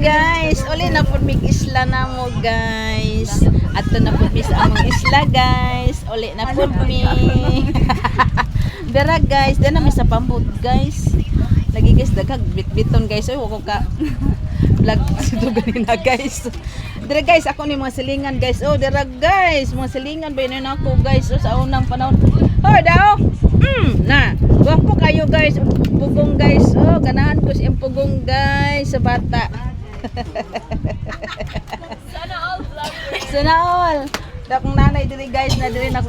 Guys, uli na po mig isla na mo guys. Ato na po mis among isla guys. Uli na po mi. Dara guys, dana mi sa pambot guys. Lagi guys daghag bitbiton guys. Oy wako ka vlog dito ganina guys. Dara guys, ako ni mga silingan guys. Oh, dara guys, mga silingan ba yun ako guys. Oh, sa unang panahon. Oh, daw. Na. Wapo kayo guys. Pugong guys. Oh, ganahan ko siyang pugong guys sa bata. Sana all vloggers. Sana all. Dakong nanay diri guys na diri na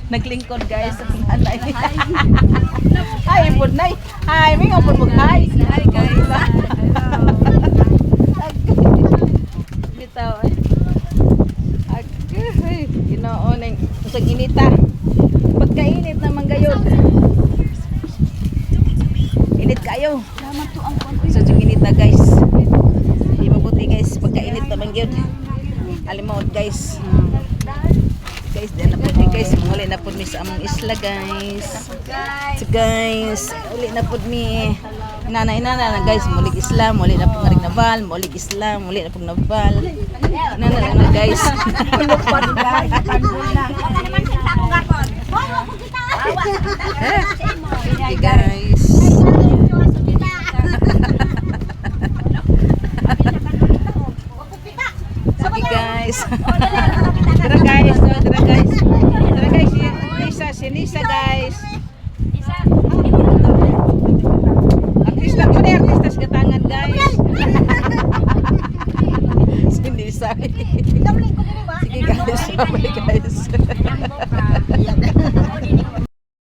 naglingkod guys sa nanay. Ay, pud nay. Ay, mi nga pud mag-hi. Hi guys. Bitaw ay. Agay, Ginoo ning usag inita. Pagkainit naman gayud. Init kayo. Salamat to ang kon. So yung inita guys. Di mabuti guys pagkainit naman gyud. Alimot guys. Guys, din na po mi guys. Uli na po mi sa among isla guys. So guys, uli na po mi. Nanay na guys, mulig isla, muli na po nga rin nabal, mulig isla, muli na po nabal. Nanay na guys. Lupan guys. Kanbul na. Naman kita ko gakon. Hoy, mo kita.